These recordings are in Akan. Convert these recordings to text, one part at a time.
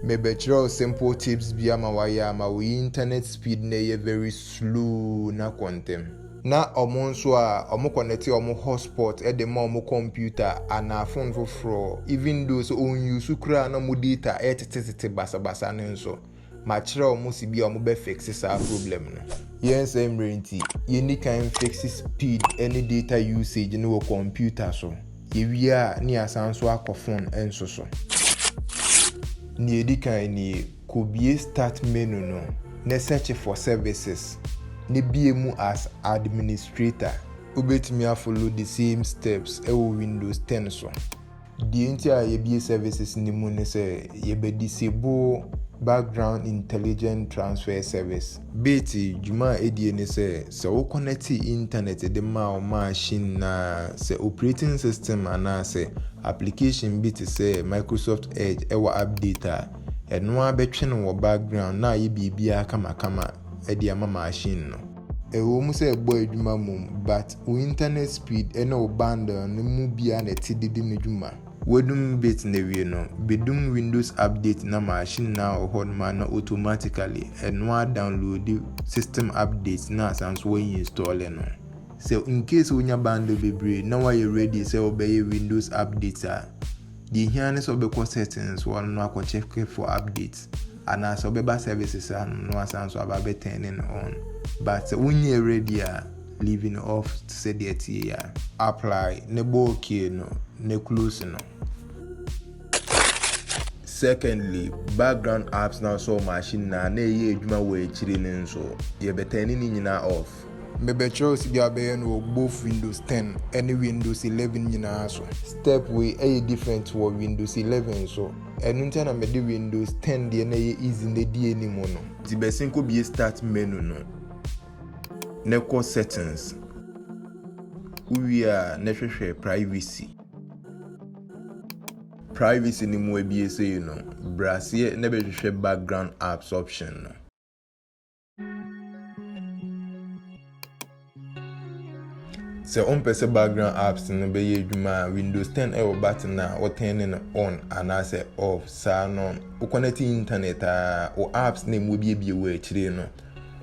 Maybe throw simple tips via my internet speed na very slow na quantum. Na omonso a omo connect omo hotspot e de ma omo computer and phone for even though so on use kura na mo data tete basa ne nso ma kire omo si bia omo be fix sa problem no. Yes emrenti ye ni kan fix speed any data usage no computer so ye wi a ni asanso akọ phone enso so ni edikan ni kobie start menu no na search for services ne biemu as administrator ubetimi follow the same steps ewo Windows 10 so the entire ye services ni mu ne se ye be disable background intelligent transfer service beti juma edie ne se wo connect internet de ma machine na se operating system ana se application bit se Microsoft Edge ewa update eno abetwe no background na ye bibia kama edi ama machine no ewo mu se egbo edwuma mum but internet speed eno bundle no mu bia na tididi medwuma wedum bit na wie no bedum Windows update na machine na ohon man automatically eno download the system updates na sans we install no so in case unya bundle bebre na why you ready say obey Windows updates the here so be settings one no akọ check for updates and as obeba services no asanso about turning on but when you ready leaving off say that here apply ne bo okay no ne close no. Secondly, background apps now so machine na ye adwuma we chire ne nso ye betani ni nyina off. Maybe choose be no both Windows 10 and Windows 11 nyina so. Step we a different to Windows 11 so. And until na me the Windows 10 de na ye easy ne die ni mo no. The best thing could be start menu no. Neko settings. We are necessary privacy. Privacy ni mo be say you know. Brasie ne be background apps option no. So on person background apps no be ye dwuma Windows 10 e button na o turn on and I say off sa no o connect internet o apps name will be we chire no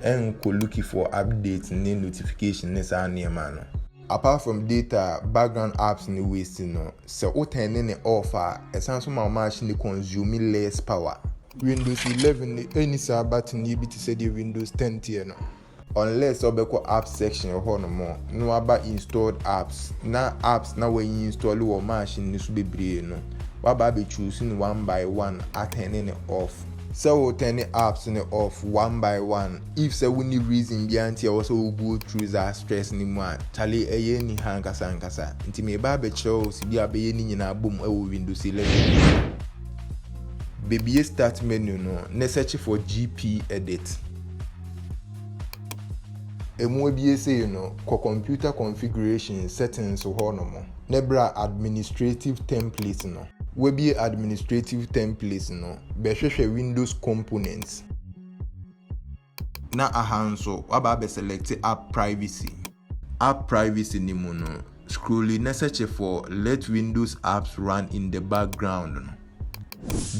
en ko looking for updates and notification ne sa na no. Apart from data background apps ni waste no so o turn off esanso ma machine consume less power. Windows 11 any sa button ni bi to say the Windows 10 tier no. Unless obeko app section or no more no about installed apps na apps na when you install your machine ni so bebre no waba be choosing one by one turning it off so turning apps in off one by one if so we reason behind also go through that stress ni mo chale eye ni hankasa nti me ba be show si bia be ni nyina bom Windows 11 baby start menu no na search for GP edit. Emu ebie say you know computer configuration settings ho no mo nebra administrative templates no we be administrative templates no be hwehwe Windows components na ahanso waba be select app privacy ni mo no scrolling na search for let Windows apps run in the background no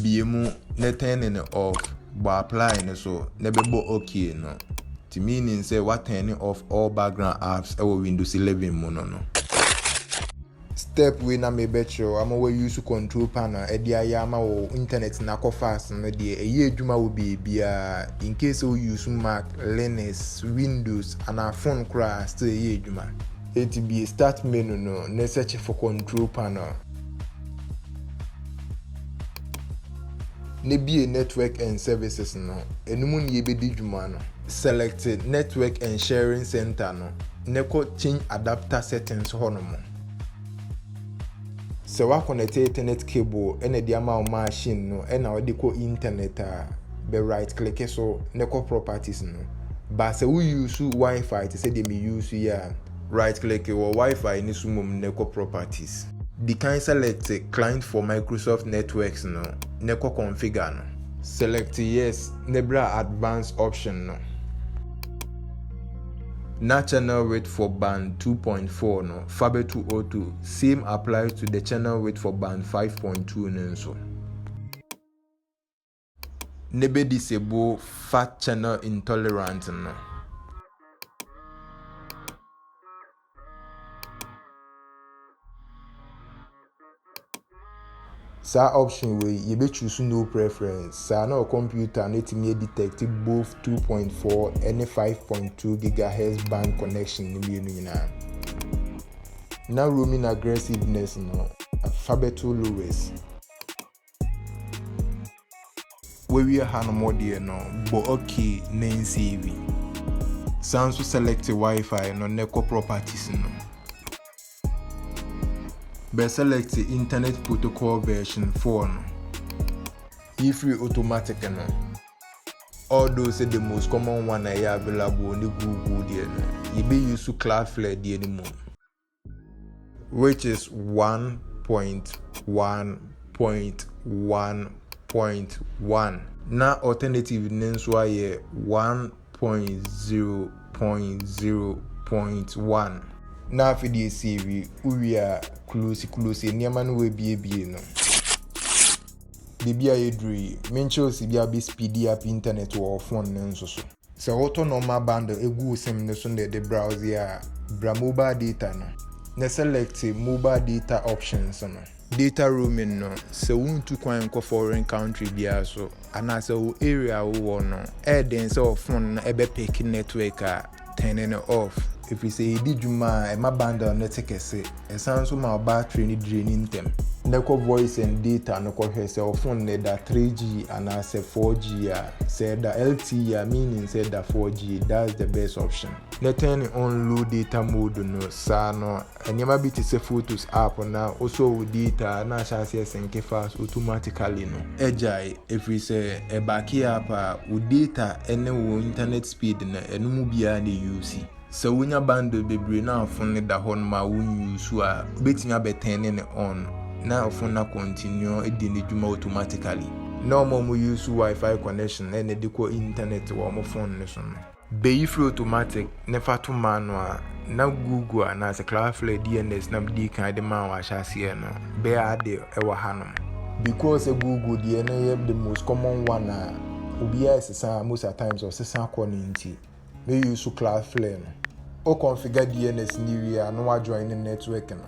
biemu na turn off but apply no so na be okay no. Meaning say what turning off all background apps ewo Windows 11 mono no. Step we na me betcho am we use control panel e dia ya ma wo internet na ko fast no de eye adwuma wo bia in case we use Mac, Linux, Windows and our phone crash still eye adwuma. It be start menu no na search for control panel. Ne be network and services no enumu ne be di dwuma no. Select network and sharing center no neko change adapter settings honomo so wa connect internet cable ene di ama machine no ena we ko internet be right click so neko properties no but say we use Wi-Fi to say they me use here right click or Wi-Fi ni sumum neko properties the kind select client for Microsoft networks no neko configure no select yes nebra advanced option no. Na channel width for band 2.4 no Faber 202 same applies to the channel width for band 5.2 no so nebe disable fat channel intolerance no. Sa option way you be choose no preference. Sa na computer net me detect both 2.4 and 5.2 gigahertz band connection ni nyina. Now roaming aggressiveness no alphabetal lowest. Where we are more dear no, but okay name save. Sounds to select Wi-Fi no neko properties no. But select the internet protocol version 4 no. Free automatic no. Although say the most common one I available on the Google there no. You be use to Cloudflare there anymore. Which is 1.1.1.1. Now alternative names why 1.0.0.1. Now for the CV, we are close nearman we be no. Bibia edri, mencho si be speedy up internet or phone nenso so. So auto normal bundle egu sem no so the browser bra mobile data no. Na select mobile data options no. Data roaming no. So want to kwan ko foreign country bia so ana so area wo no. Den so phone na ebe pick network turning it off. If we say di juma e ma bundle no take ese. E sound so my battery ni draining them. Neko voice and data no ko hwe say phone ne da 3G and say 4G say da LTE meaning say da 4G. That's the best option. Let turn on low data mode no sa no anyama bi say photos app na also with data na sha say sync fast automatically no. Ejai if we say e back up with data ene wo internet speed na enu mu bia na use. So when your bundle bebre na phone da hon ma won use a betin abetene on. Now phone na continue edin edwuma automatically. No more use Wi-Fi connection and the internet or more phone nation. Be free automatic never to manual. Now Google and as a Cloudflare DNS na di kan de man wa shasi no. Be ade e wa hanom. Because a Google DNS the most common one OBS most at times or sesa quality. May use Cloudflare no. O configure DNS new year no join the network no.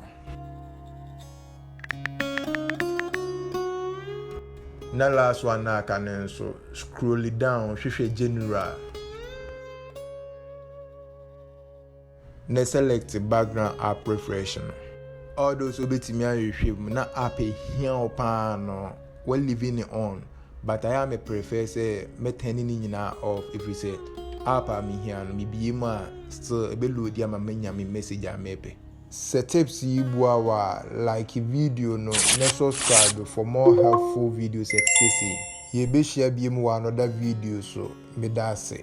Na last one na can so scroll it down hwehwe general. Na select background app refresh no. All those obetimi ahwehwe na app here opa no we leaving it on, but I am a prefer say me turning nyina off. If we say app am here no me bi ma still e be load ya ma menya me message amepe. Tips wa like video no na subscribe for more helpful videos etc. Ye be share bi mu another video so me da say